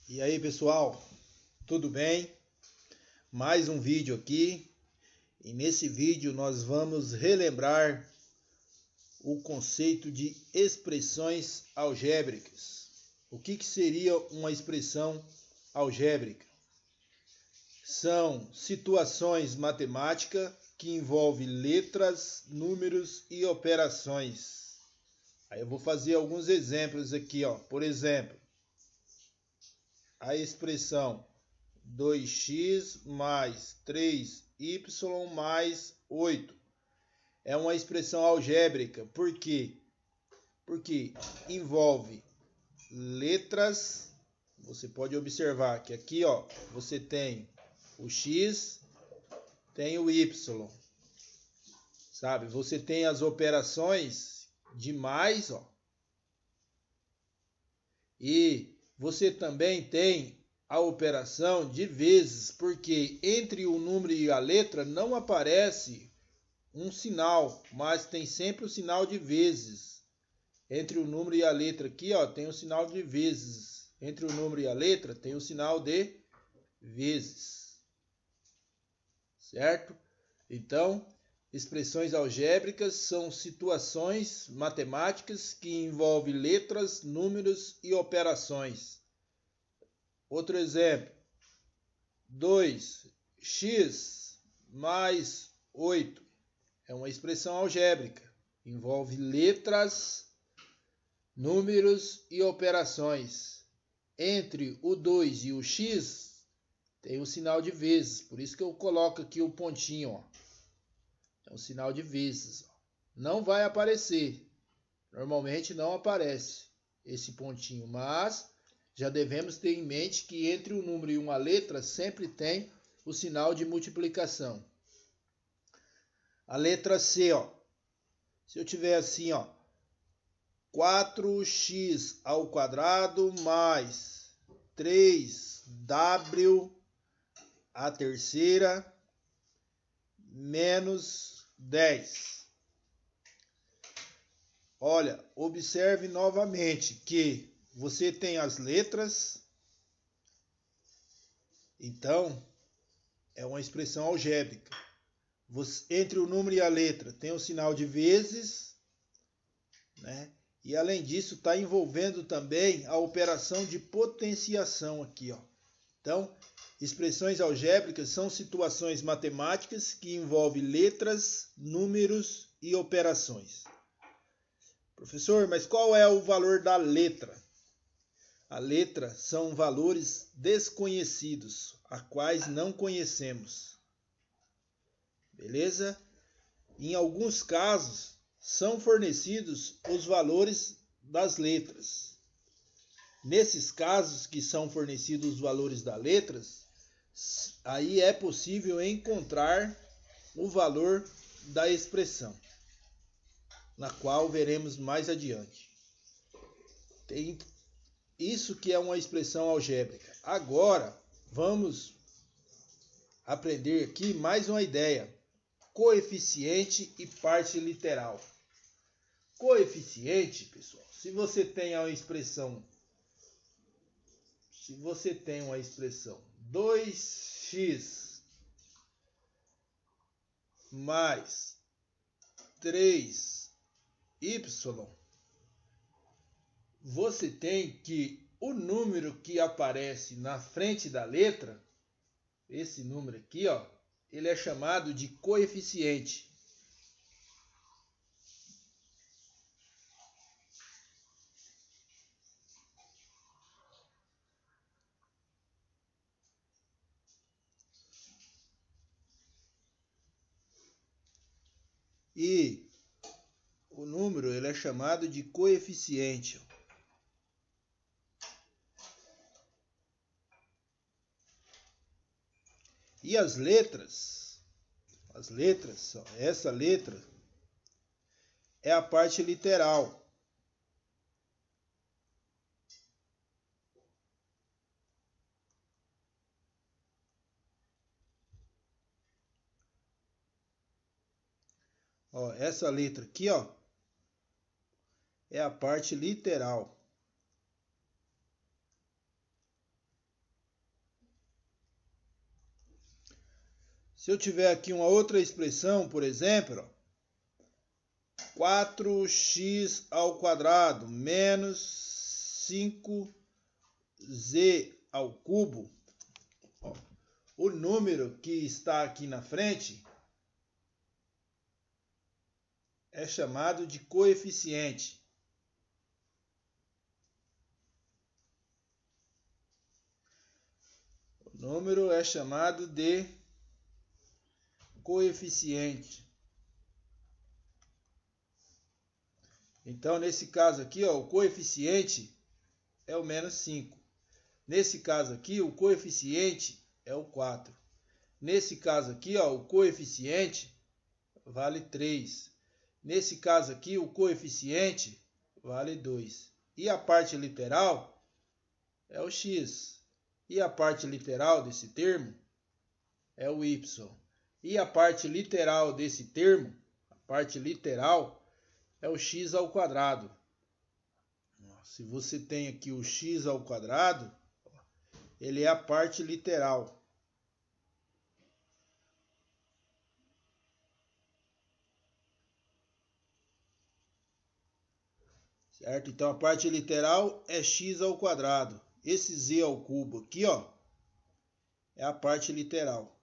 E aí, pessoal, tudo bem? Mais um vídeo aqui. E nesse vídeo nós vamos relembrar o conceito de expressões algébricas. O que seria uma expressão algébrica? São situações matemáticas que envolvem letras, números e operações. Aí eu vou fazer alguns exemplos aqui, ó. Por exemplo, a expressão 2x mais 3y mais 8 é uma expressão algébrica. Por quê? Porque envolve letras. Você pode observar que aqui, ó, você tem o x, tem o y, sabe? Você tem as operações de mais, ó, e você também tem a operação de vezes, porque entre o número e a letra não aparece um sinal, mas tem sempre o sinal de vezes. Entre o número e a letra aqui, ó, tem o sinal de vezes. Entre o número e a letra tem o sinal de vezes. Certo? Então, expressões algébricas são situações matemáticas que envolvem letras, números e operações. Outro exemplo, 2x mais 8 é uma expressão algébrica, envolve letras, números e operações. Entre o 2 e o x tem o sinal de vezes, por isso que eu coloco aqui o pontinho, ó. É um sinal de vezes. Não vai aparecer, normalmente não aparece esse pontinho, mas já devemos ter em mente que entre um número e uma letra sempre tem o sinal de multiplicação. A letra C, ó. Se eu tiver assim, ó, 4x ao quadrado mais 3w a terceira menos 10. Olha, observe novamente que você tem as letras, então é uma expressão algébrica. Entre o número e a letra tem o sinal de vezes, né? E além disso está envolvendo também a operação de potenciação aqui, ó. Então, expressões algébricas são situações matemáticas que envolvem letras, números e operações. Professor, mas qual é o valor da letra? A letra são valores desconhecidos, a quais não conhecemos. Beleza? Em alguns casos, são fornecidos os valores das letras. Nesses casos que são fornecidos os valores das letras, aí é possível encontrar o valor da expressão, na qual veremos mais adiante. Tem isso que é uma expressão algébrica. Agora, vamos aprender aqui mais uma ideia. Coeficiente e parte literal. Coeficiente, pessoal, se você tem uma expressão 2x mais 3y, você tem que o número que aparece na frente da letra, esse número aqui, ó, ele é chamado de coeficiente. E o número ele é chamado de coeficiente. E as letras, essa letra é a parte literal. Ó, essa letra aqui, ó, é a parte literal. Se eu tiver aqui uma outra expressão, por exemplo, 4x ao quadrado menos 5z ao cubo, o número que está aqui na frente é chamado de coeficiente. O número é chamado de coeficiente. Então, nesse caso aqui, o coeficiente é o menos 5. Nesse caso aqui, o coeficiente é o 4. Nesse caso aqui, o coeficiente vale 3. Nesse caso aqui, o coeficiente vale 2. E a parte literal é o x. E a parte literal desse termo é o y. E a parte literal desse termo, a parte literal, é o x ao quadrado. Se você tem aqui o x ao quadrado, ele é a parte literal. Certo? Então, a parte literal é x ao quadrado. Esse z ao cubo aqui, é a parte literal.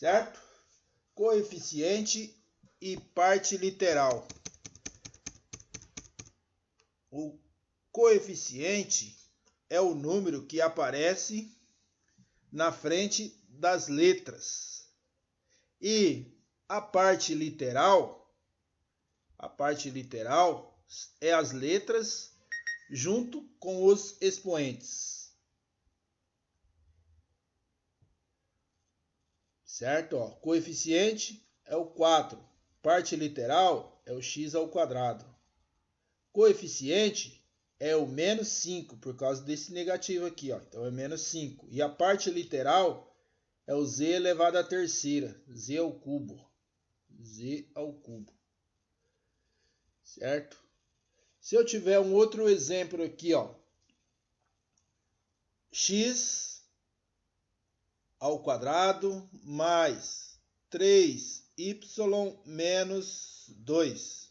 Certo? Coeficiente e parte literal. O coeficiente é o número que aparece na frente das letras. E a parte literal é as letras junto com os expoentes. Certo? Coeficiente é o 4. Parte literal é o x ao quadrado. Coeficiente é o menos 5, por causa desse negativo aqui. Então é menos 5. E a parte literal é o z elevado à terceira. Z ao cubo. Z ao cubo. Certo? Se eu tiver um outro exemplo aqui, x ao quadrado mais 3y menos 2.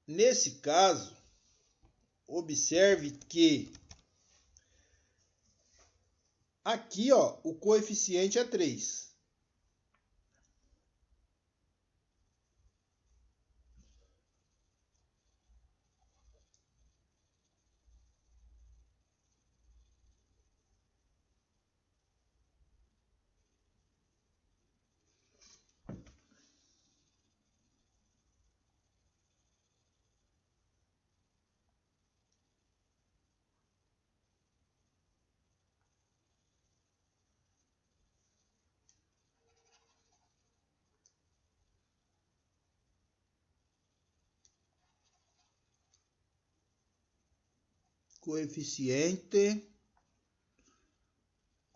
Nesse caso, observe que aqui, o coeficiente é 3.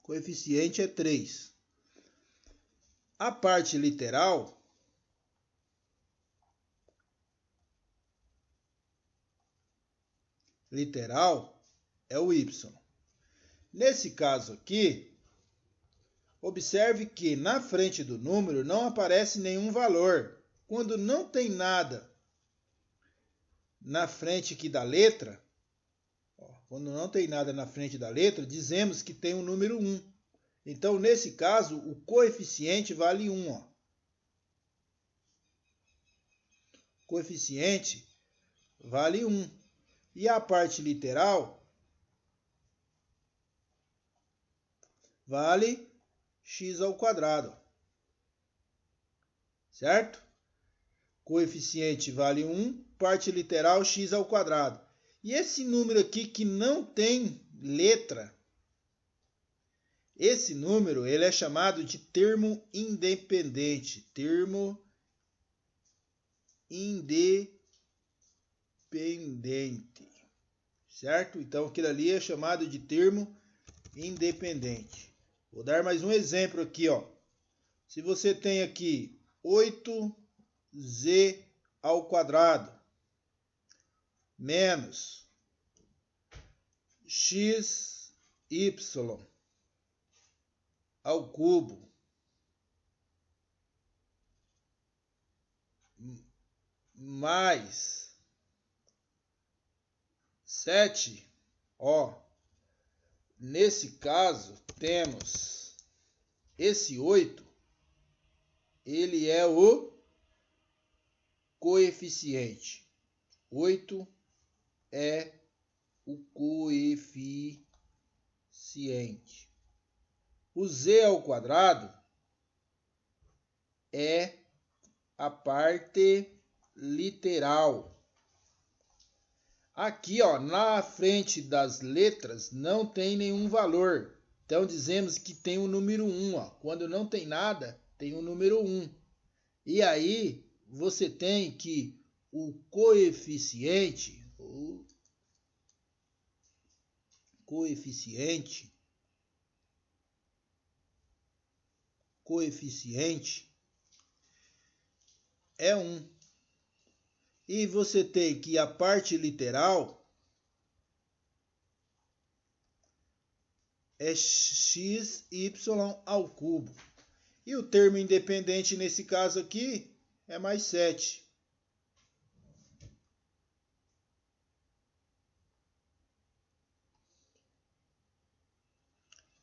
Coeficiente é 3. A parte literal é o y. Nesse caso aqui, observe que na frente do número não aparece nenhum valor. Quando não tem nada na frente aqui da letra, dizemos que tem o número 1. Então, nesse caso, o coeficiente vale 1. Coeficiente vale 1. E a parte literal vale x ao quadrado. Certo? Coeficiente vale 1, parte literal x ao quadrado. E esse número aqui que não tem letra, esse número ele é chamado de termo independente. Termo independente. Certo? Então, aquilo ali é chamado de termo independente. Vou dar mais um exemplo aqui. Se você tem aqui 8z ao quadrado menos xy ao cubo mais 7, nesse caso temos esse 8, ele é o coeficiente. 8 é o coeficiente. O z ao quadrado é a parte literal. Aqui, na frente das letras não tem nenhum valor. Então dizemos que tem o número 1. Quando não tem nada, tem o número 1. E aí você tem que o coeficiente é 1. E você tem que a parte literal é xy ao cubo. E o termo independente nesse caso aqui é mais 7.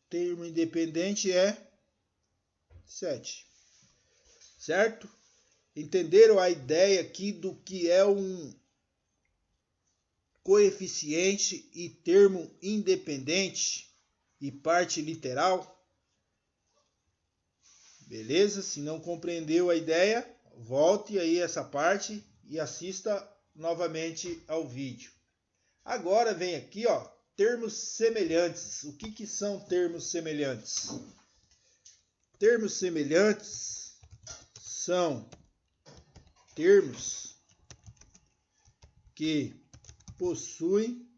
Termo independente é 7. Certo? Entenderam a ideia aqui do que é um coeficiente e termo independente e parte literal? Beleza? Se não compreendeu a ideia, volte aí essa parte e assista novamente ao vídeo. Agora vem aqui, termos semelhantes. O que são termos semelhantes? Termos semelhantes são termos que possuem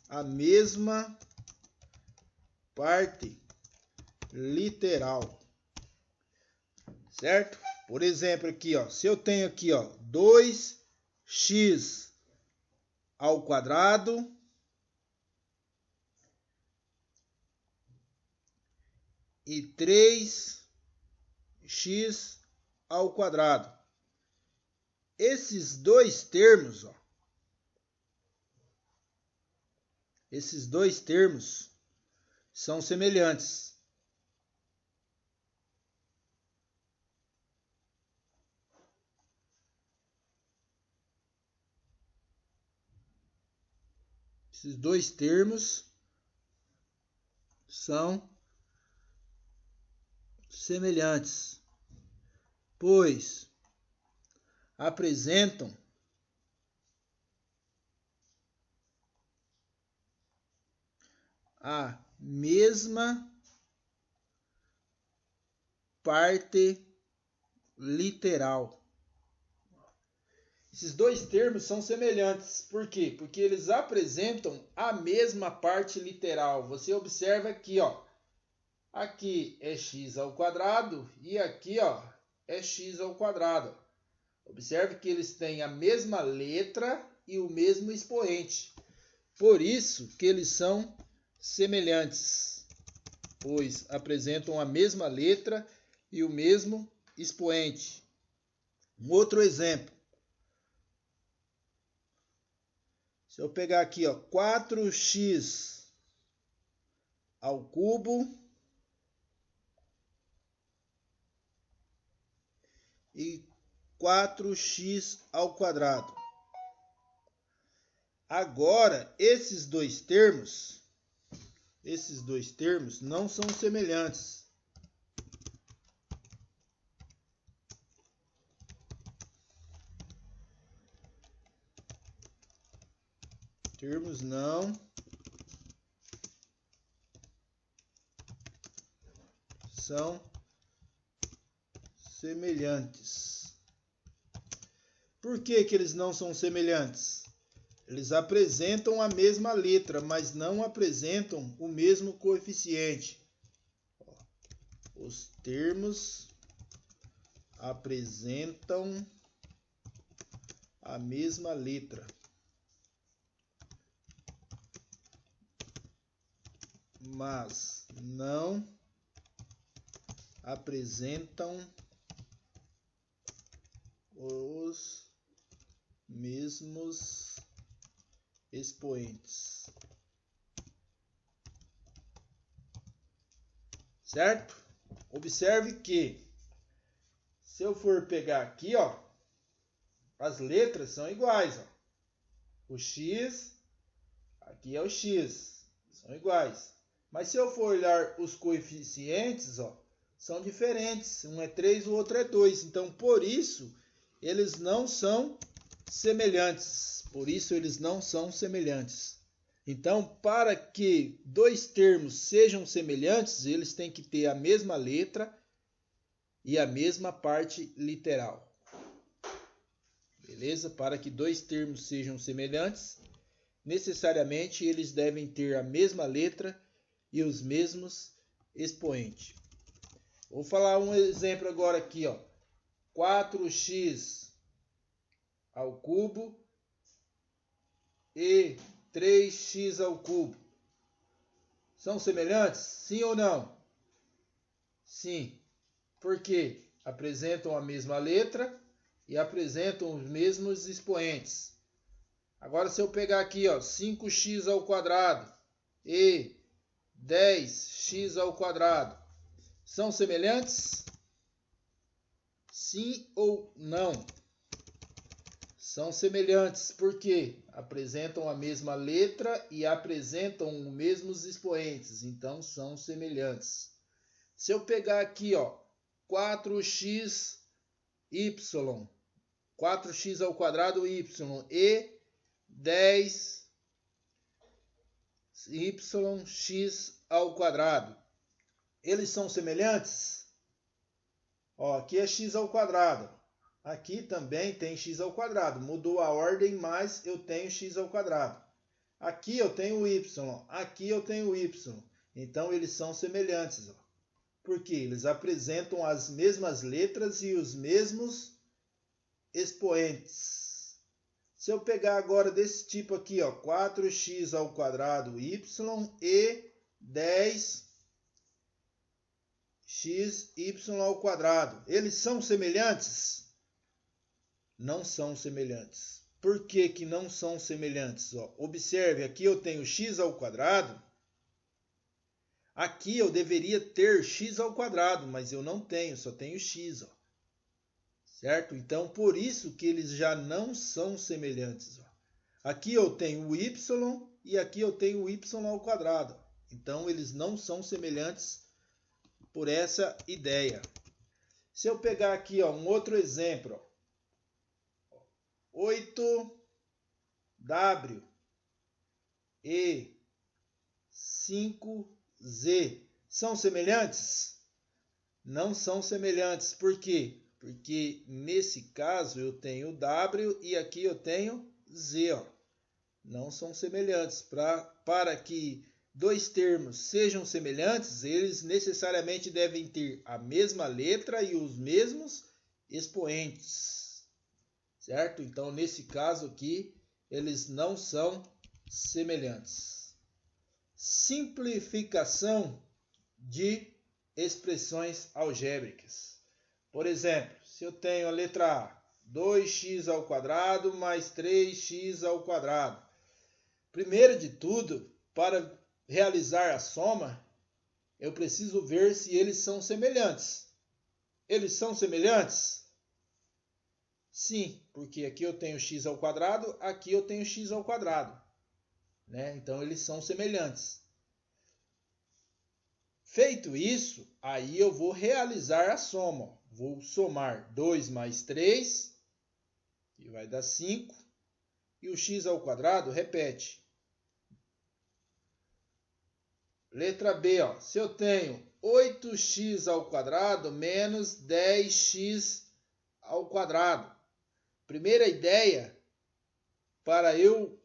a mesma parte literal, certo? Por exemplo, aqui, se eu tenho aqui, 2x ao quadrado e 3x ao quadrado. Esses dois termos, são semelhantes. Esses dois termos são semelhantes, pois apresentam a mesma parte literal. Esses dois termos são semelhantes. Por quê? Porque eles apresentam a mesma parte literal. Você observa aqui, aqui é x ao quadrado e aqui, é x ao quadrado. Observe que eles têm a mesma letra e o mesmo expoente. Por isso que eles são semelhantes, pois apresentam a mesma letra e o mesmo expoente. Um outro exemplo. Se eu pegar aqui, 4x ao cubo e 4x ao quadrado. Agora, esses dois termos não são semelhantes. Termos não são semelhantes. Por que eles não são semelhantes? Eles apresentam a mesma letra, mas não apresentam o mesmo coeficiente. Os termos apresentam a mesma letra. Mas não apresentam os mesmos expoentes. Certo? Observe que se eu for pegar aqui, ó, as letras são iguais, ó. O X, aqui é o X, são iguais. Mas se eu for olhar os coeficientes, ó, são diferentes. Um é 3, o outro é 2. Então, por isso, eles não são semelhantes. Então, para que dois termos sejam semelhantes, eles têm que ter a mesma letra e a mesma parte literal. Beleza? Para que dois termos sejam semelhantes, necessariamente eles devem ter a mesma letra e os mesmos expoentes. Vou falar um exemplo agora aqui, ó. 4x ao cubo e 3x ao cubo. São semelhantes? Sim ou não? Sim. Por quê? Apresentam a mesma letra e apresentam os mesmos expoentes. Agora, se eu pegar aqui, ó, 5x ao quadrado e 10x ao quadrado, são semelhantes? Sim ou não? São semelhantes porque apresentam a mesma letra e apresentam os mesmos expoentes, então são semelhantes. Se eu pegar aqui, ó, 4x ao quadrado y e 10yx ao quadrado, eles são semelhantes? Ó, aqui é x ao quadrado. Aqui também tem x ao quadrado. Mudou a ordem, mas eu tenho x ao quadrado. Aqui eu tenho y. Aqui eu tenho y. Então, eles são semelhantes. Ó. Por quê? Eles apresentam as mesmas letras e os mesmos expoentes. Se eu pegar agora desse tipo aqui, ó, 4x ao quadrado y e 10xy ao quadrado, eles são semelhantes? Não são semelhantes. Por que que não são semelhantes? Ó, observe, aqui eu tenho x ao quadrado. Aqui eu deveria ter x ao quadrado, mas eu não tenho, só tenho x. Ó. Certo? Então, por isso que eles já não são semelhantes. Ó. Aqui eu tenho o y e aqui eu tenho o y ao quadrado. Então, eles não são semelhantes por essa ideia. Se eu pegar aqui, ó, um outro exemplo, ó. 8w e 5z são semelhantes? Não são semelhantes. Por quê? Porque nesse caso eu tenho w e aqui eu tenho z. Ó. Não são semelhantes. Para que dois termos sejam semelhantes, eles necessariamente devem ter a mesma letra e os mesmos expoentes. Certo? Então, nesse caso aqui, eles não são semelhantes. Simplificação de expressões algébricas. Por exemplo, se eu tenho a letra A, 2x ao quadrado mais 3x ao quadrado. Primeiro de tudo, para realizar a soma, eu preciso ver se eles são semelhantes. Eles são semelhantes? Sim, porque aqui eu tenho x ao quadrado, aqui eu tenho x ao quadrado. Né? Então, eles são semelhantes. Feito isso, aí eu vou realizar a soma. Vou somar 2 mais 3, que vai dar 5, e o x ao quadrado repete. Letra B, ó, se eu tenho 8x ao quadrado menos 10x ao quadrado. Primeira ideia, para eu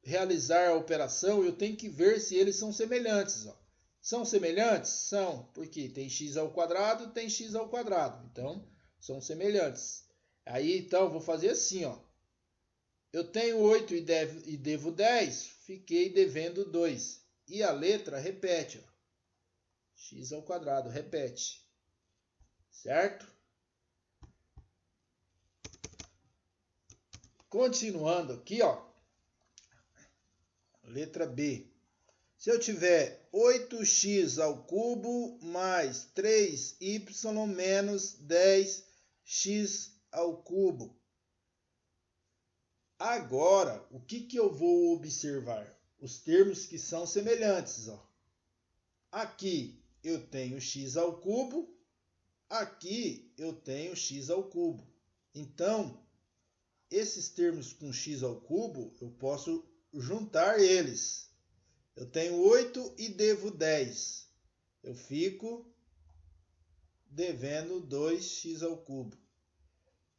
realizar a operação, eu tenho que ver se eles são semelhantes. Ó. São semelhantes? São, porque tem x ao quadrado, tem x ao quadrado. Então, são semelhantes. Aí, então, vou fazer assim, ó. Eu tenho 8 e devo 10, fiquei devendo 2. E a letra repete, ó. X ao quadrado, repete. Certo? Continuando aqui, ó. Letra B. Se eu tiver 8x ao cubo mais 3y menos 10x ao cubo. Agora, o que eu vou observar? Os termos que são semelhantes, ó. Aqui eu tenho x ao cubo, aqui eu tenho x ao cubo. Então, esses termos com x ao cubo, eu posso juntar eles. Eu tenho 8 e devo 10. Eu fico devendo 2x ao cubo.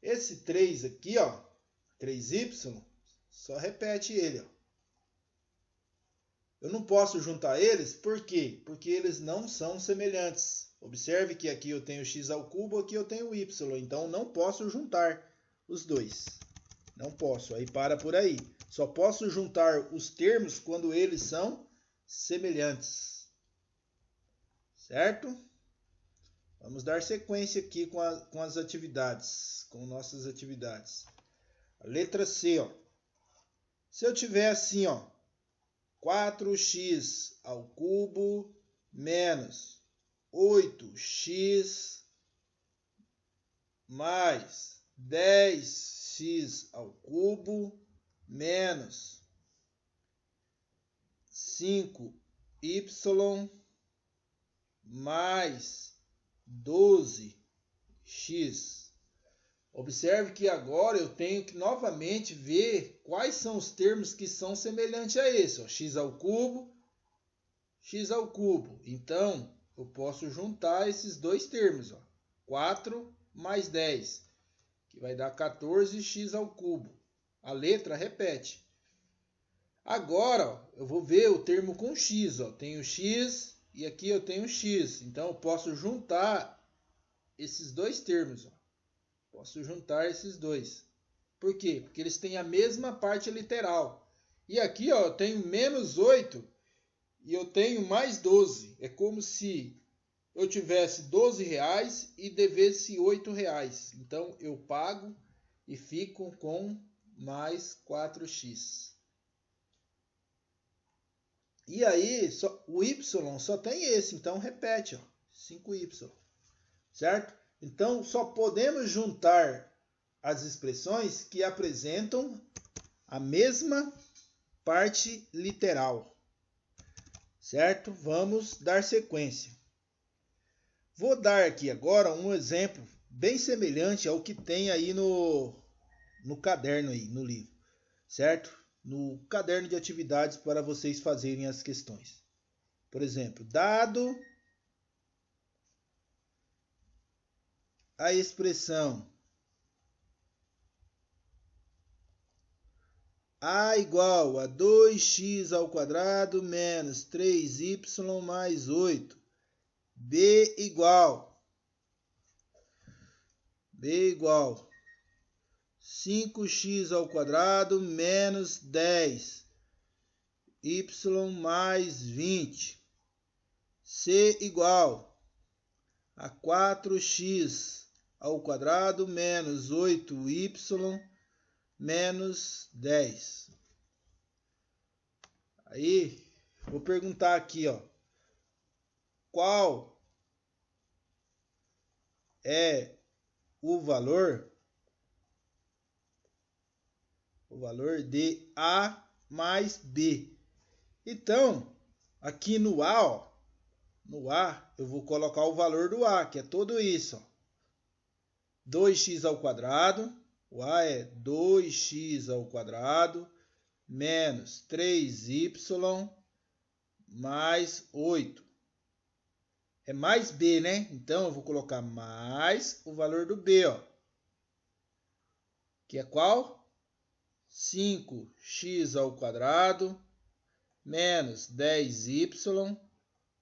Esse 3 aqui, ó, 3y, só repete ele, ó. Eu não posso juntar eles, por quê? Porque eles não são semelhantes. Observe que aqui eu tenho x ao cubo, aqui eu tenho y. Então, não posso juntar os dois. Não posso, aí para por aí. Só posso juntar os termos quando eles são semelhantes. Certo? Vamos dar sequência aqui com as atividades, com nossas atividades. A letra C, ó. Se eu tiver assim, ó, 4x ao cubo menos 8x mais 10x ao cubo menos 5y mais 12x. Observe que agora eu tenho que novamente ver quais são os termos que são semelhantes a esse. Ó, x ao cubo, x ao cubo. Então, eu posso juntar esses dois termos. Ó, 4 mais 10, que vai dar 14x ao cubo. A letra repete. Agora, ó, eu vou ver o termo com x. Ó. Tenho x e aqui eu tenho x. Então, eu posso juntar esses dois termos. Ó. Posso juntar esses dois. Por quê? Porque eles têm a mesma parte literal. E aqui, ó, eu tenho menos 8 e eu tenho mais 12. É como se eu tivesse 12 reais e devesse 8 reais. Então, eu pago e fico com mais 4x. E aí, o y só tem esse, então repete, ó, 5y. Certo? Então, só podemos juntar as expressões que apresentam a mesma parte literal. Certo? Vamos dar sequência. Vou dar aqui agora um exemplo bem semelhante ao que tem aí no caderno, aí, no livro. Certo? No caderno de atividades para vocês fazerem as questões. Por exemplo, dado a expressão A igual a 2x ao quadrado menos 3y mais 8. B igual 5x ao quadrado menos 10 y mais 20. C igual a 4x ao quadrado menos 8y menos 10. Aí, vou perguntar aqui, ó. Qual é o valor de A mais B? Então, aqui no A, ó, eu vou colocar o valor do A, que é tudo isso, ó. 2x ao quadrado, o A é 2x ao quadrado, menos 3y, mais 8. É mais B, né? Então, eu vou colocar mais o valor do B, ó. Que é qual? 5x ao quadrado, menos 10y,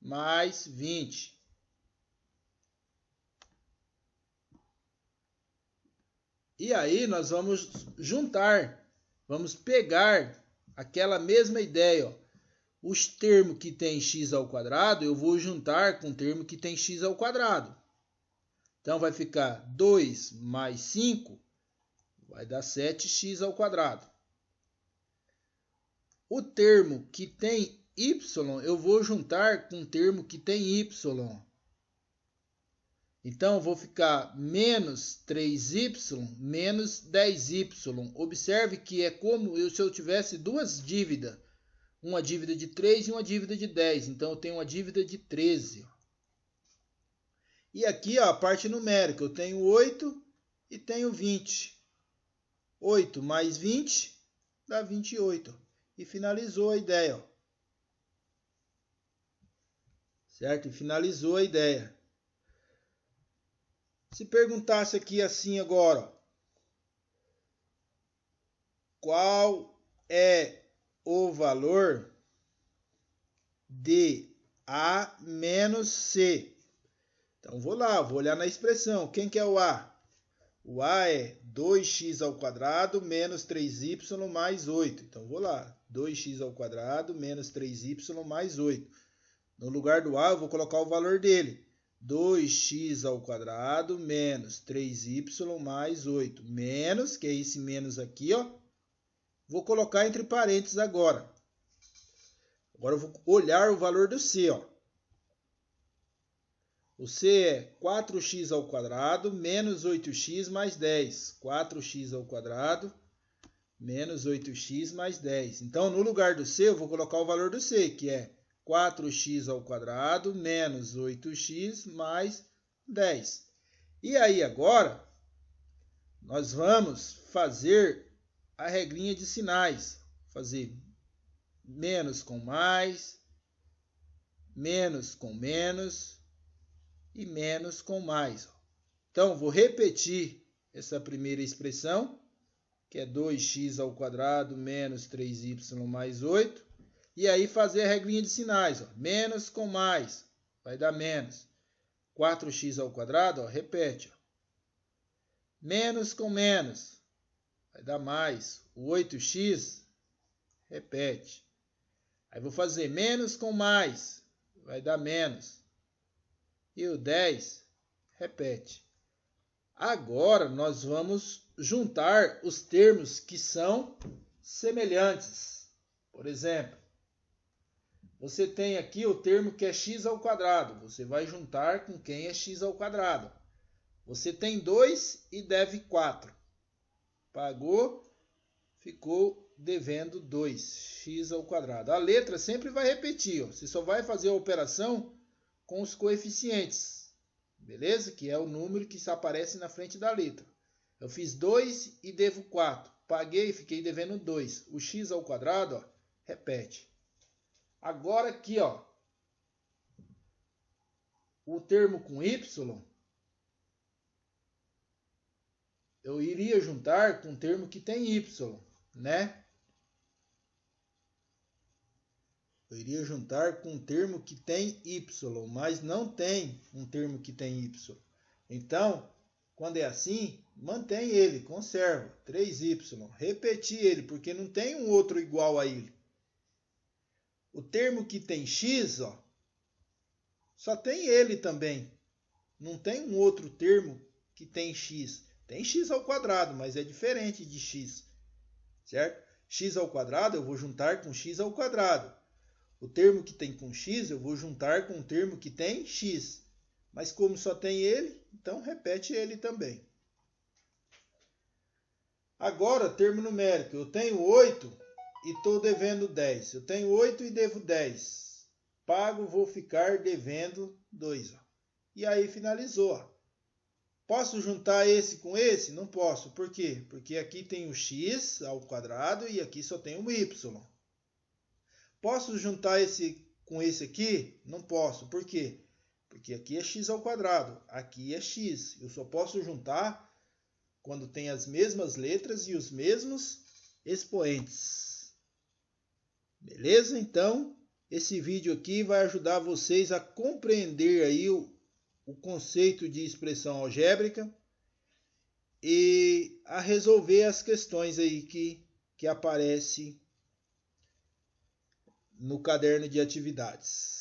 mais 20. E aí nós vamos juntar vamos pegar aquela mesma ideia, ó. Os termos que tem x ao quadrado, eu vou juntar com o termo que tem x ao quadrado. Então, vai ficar 2 mais 5, vai dar 7x ao quadrado. O termo que tem y, eu vou juntar com o termo que tem y. Então, vou ficar menos 3y menos 10y. Observe que é como se eu tivesse duas dívidas. Uma dívida de 3 e uma dívida de 10. Então, eu tenho uma dívida de 13. E aqui, ó, a parte numérica, eu tenho 8 e tenho 20. 8 mais 20 dá 28. E finalizou a ideia. Ó. Certo? E finalizou a ideia. Se perguntasse aqui assim agora, ó, qual é o valor de A menos C? Então, vou lá, vou olhar na expressão. Quem que é o A? O A é 2x ao quadrado menos 3y mais 8. Então, vou lá. 2x ao quadrado menos 3y mais 8. No lugar do A, eu vou colocar o valor dele. 2x ao quadrado menos 3y mais 8. Menos, que é esse menos aqui, ó. Vou colocar entre parênteses agora. Agora eu vou olhar o valor do C, ó. O C é 4x ao quadrado menos 8x mais 10. 4x ao quadrado menos 8x mais 10. Então, no lugar do C, eu vou colocar o valor do C, que é 4x ao quadrado menos 8x mais 10. E aí, agora, nós vamos fazer a regrinha de sinais. Fazer menos com mais, menos com menos e menos com mais. Então, vou repetir essa primeira expressão, que é 2x ao quadrado menos 3y mais 8. E aí fazer a regrinha de sinais. Ó. Menos com mais vai dar menos. 4x ao quadrado, ó, repete. Ó. Menos com menos vai dar mais. O 8x, repete. Aí vou fazer menos com mais, vai dar menos. E o 10, repete. Agora, nós vamos juntar os termos que são semelhantes. Por exemplo, você tem aqui o termo que é x ao quadrado. Você vai juntar com quem é x ao quadrado. Você tem 2 e deve 4. Pagou, ficou devendo 2, x ao quadrado. A letra sempre vai repetir. Ó. Você só vai fazer a operação com os coeficientes. Beleza? Que é o número que aparece na frente da letra. Eu fiz 2 e devo 4. Paguei e fiquei devendo 2. O x ao quadrado, ó, repete. Agora aqui, ó, o termo com y, eu iria juntar com o termo que tem y, né? Eu iria juntar com um termo que tem y, mas não tem um termo que tem y. Então, quando é assim, mantém ele, conserva, 3y. Repetir ele, porque não tem um outro igual a ele. O termo que tem x, ó, só tem ele também. Não tem um outro termo que tem x. Tem x ao quadrado, mas é diferente de x. Certo? X ao quadrado eu vou juntar com x ao quadrado. O termo que tem com x eu vou juntar com o termo que tem x. Mas como só tem ele, então repete ele também. Agora, termo numérico. Eu tenho 8 e estou devendo 10. Eu tenho 8 e devo 10. Pago, vou ficar devendo 2. Ó. E aí finalizou. Ó. Posso juntar esse com esse? Não posso. Por quê? Porque aqui tem o x ao quadrado e aqui só tem o y. Posso juntar esse com esse aqui? Não posso. Por quê? Porque aqui é x ao quadrado, aqui é x. Eu só posso juntar quando tem as mesmas letras e os mesmos expoentes. Beleza? Então, esse vídeo aqui vai ajudar vocês a compreender aí o conceito de expressão algébrica e a resolver as questões aí que que aparece no caderno de atividades.